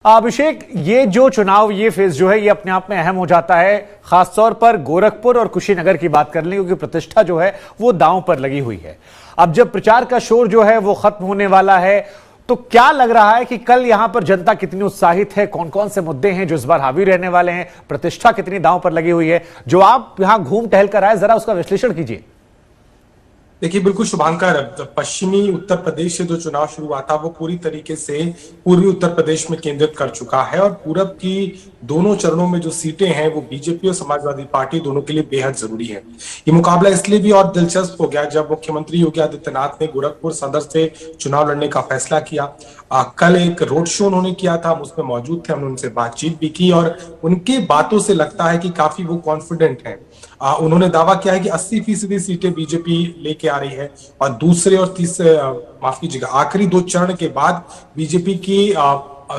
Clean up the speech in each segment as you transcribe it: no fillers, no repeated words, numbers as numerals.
अभिषेक, ये जो चुनाव ये फेज जो है ये अपने आप में अहम हो जाता है, खासतौर पर गोरखपुर और कुशीनगर की बात कर लें, क्योंकि प्रतिष्ठा जो है वो दांव पर लगी हुई है। अब जब प्रचार का शोर जो है वो खत्म होने वाला है, तो क्या लग रहा है कि कल यहां पर जनता कितनी उत्साहित है, कौन कौन से मुद्दे हैं जो इस बार हावी रहने वाले हैं, प्रतिष्ठा कितनी दांव पर लगी हुई है? जो आप यहां घूम टहल कर आए, जरा उसका विश्लेषण कीजिए। देखिए, बिल्कुल शुभांकर, पश्चिमी उत्तर प्रदेश से जो चुनाव शुरू हुआ था वो पूरी तरीके से पूर्वी उत्तर प्रदेश में केंद्रित कर चुका है और पूरब की दोनों चरणों में जो सीटें हैं वो बीजेपी और समाजवादी पार्टी दोनों के लिए बेहद जरूरी है। ये मुकाबला इसलिए भी और दिलचस्प हो गया जब मुख्यमंत्री योगी आदित्यनाथ ने गोरखपुर सदर से चुनाव लड़ने का फैसला किया। कल एक रोड शो उन्होंने किया था, हम उसमें मौजूद थे, हमने उनसे बातचीत भी की और उनके बातों से लगता है कि काफी वो कॉन्फिडेंट हैं। उन्होंने दावा किया है कि 80% सीटें बीजेपी लेके आ रही है और दूसरे और तीसरे माफ कीजिएगा आखिरी दो चरण के बाद बीजेपी की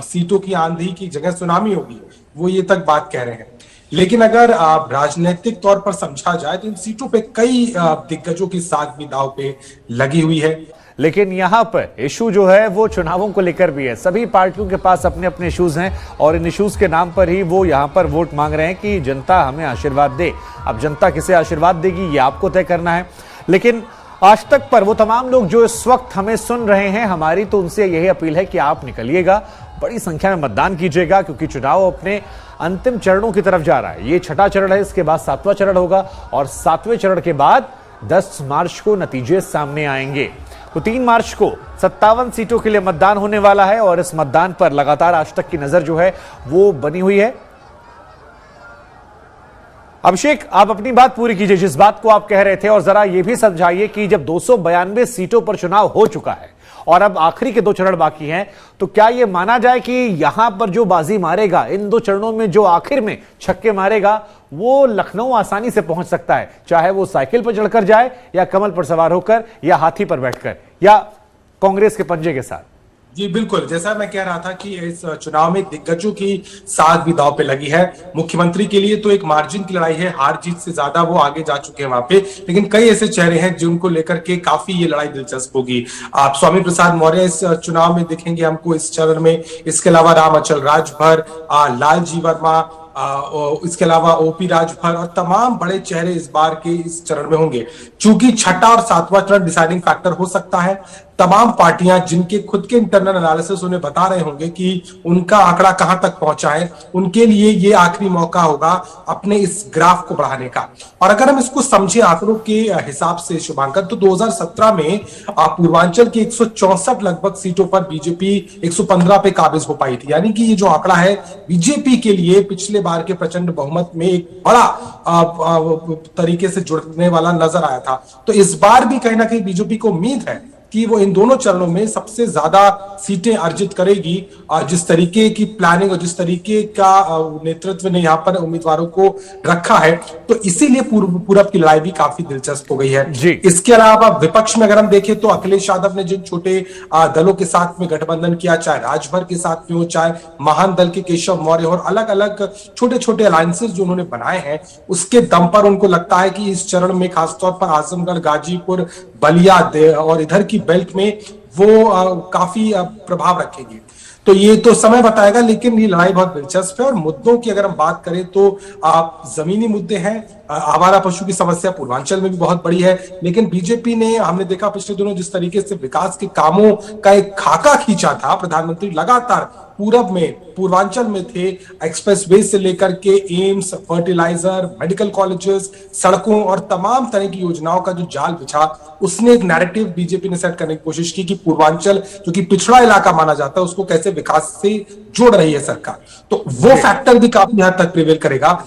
सीटों की आंधी की जगह सुनामी होगी, वो ये तक बात कह रहे हैं। लेकिन अगर राजनीतिक तौर पर समझा जाए तो इन सीटों पे कई दिग्गजों की साख भी दांव पे लगी हुई है। लेकिन यहां पर इशू जो है वो चुनावों को लेकर भी है। सभी पार्टियों के पास अपने अपने इश्यूज हैं और इन इश्यूज के नाम पर ही वो यहां पर वोट मांग रहे हैं कि जनता हमें आशीर्वाद दे। अब जनता किसे आशीर्वाद देगी ये आपको तय करना है। लेकिन आज तक पर वो तमाम लोग जो इस वक्त हमें सुन रहे हैं, हमारी तो उनसे यही अपील है कि आप निकलिएगा, बड़ी संख्या में मतदान कीजिएगा, क्योंकि चुनाव अपने अंतिम चरणों की तरफ जा रहा है। ये छठा चरण है, इसके बाद 7वां चरण होगा और 7वें चरण के बाद 10 मार्च को नतीजे सामने आएंगे। तो 3 मार्च को 57 सीटों के लिए मतदान होने वाला है और इस मतदान पर लगातार आज तक की नजर जो है वो बनी हुई है। अभिषेक, आप अपनी बात पूरी कीजिए जिस बात को आप कह रहे थे, और जरा ये भी समझाइए कि जब 292 सीटों पर चुनाव हो चुका है और अब आखिरी के 2 चरण बाकी हैं, तो क्या यह माना जाए कि यहां पर जो बाजी मारेगा, इन 2 चरणों में जो आखिर में छक्के मारेगा, वो लखनऊ आसानी से पहुंच सकता है, चाहे वो साइकिल पर चढ़कर जाए या कमल पर सवार होकर या हाथी पर बैठकर या कांग्रेस के पंजे के साथ? जी बिल्कुल, जैसा मैं कह रहा था कि इस चुनाव में दिग्गजों की साख भी दांव पे लगी है। मुख्यमंत्री के लिए तो एक मार्जिन की लड़ाई है, हार जीत से ज्यादा वो आगे जा चुके हैं वहां पे, लेकिन कई ऐसे चेहरे हैं जिनको लेकर के काफी ये लड़ाई दिलचस्प होगी। आप स्वामी प्रसाद मौर्य इस चुनाव में दिखेंगे हमको इस चरण में, इसके अलावा राम अचल राजभर, लालजी वर्मा, इसके अलावा ओपी राजभर और तमाम बड़े चेहरे इस बार के इस चरण में होंगे। चूंकि छठा और 7वां चरण डिसाइडिंग फैक्टर हो सकता है, तमाम पार्टियां जिनके खुद के इंटरनल एनालिसिस उन्हें बता रहे होंगे कि उनका आंकड़ा कहां तक पहुंचा है, उनके लिए ये आखिरी मौका होगा अपने इस ग्राफ को बढ़ाने का। और अगर हम इसको समझे आंकड़ों के हिसाब से शुभांकर, तो 2017 में पूर्वांचल की 164 लगभग सीटों पर बीजेपी 115 पे काबिज हो पाई थी। यानी कि ये जो आंकड़ा है बीजेपी के लिए पिछले बार के प्रचंड बहुमत में एक बड़ा तरीके से जुड़ने वाला नजर आया था। तो इस बार भी कहीं ना कहीं बीजेपी को उम्मीद है कि वो इन दोनों चरणों में सबसे ज्यादा सीटें अर्जित करेगी। जिस तरीके की प्लानिंग और जिस तरीके का नेतृत्व ने यहाँ पर उम्मीदवारों को रखा है, तो इसीलिए पूरब की लड़ाई भी काफी दिलचस्प हो गई है। इसके अलावा विपक्ष में अगर हम देखें तो अखिलेश यादव ने जिन छोटे दलों के साथ में गठबंधन किया, चाहे राजभर के साथ में हो, चाहे महान दल के केशव मौर्य और अलग अलग छोटे छोटे अलायंसेस जो उन्होंने बनाए हैं, उसके दम पर उनको लगता है कि इस चरण में खासतौर पर आजमगढ़, गाजीपुर, बलिया और इधर की बेल्ट में वो काफी प्रभाव रखेंगे। तो ये तो समय बताएगा, लेकिन ये लड़ाई बहुत दिलचस्प है। और मुद्दों की अगर हम बात करें तो जमीनी मुद्दे हैं, आवारा पशु की समस्या पूर्वांचल में भी बहुत बड़ी है, लेकिन बीजेपी ने, हमने देखा पिछले दिनों जिस तरीके से विकास के कामों का एक खाका खींचा था, प्रधानमंत्री लगातार पूरब में, पूर्वांचल में थे, एक्सप्रेस वे से लेकर के एम्स, फर्टिलाइजर, मेडिकल कॉलेजेस, सड़कों और तमाम तरह की योजनाओं का जो जाल बिछा, उसने एक नैरेटिव बीजेपी ने सेट करने की कोशिश की कि पूर्वांचल जो कि पिछड़ा इलाका माना जाता है उसको कैसे विकास से जोड़ रही है सरकार। तो वो फैक्टर भी काफी हद तक प्रिवेल करेगा।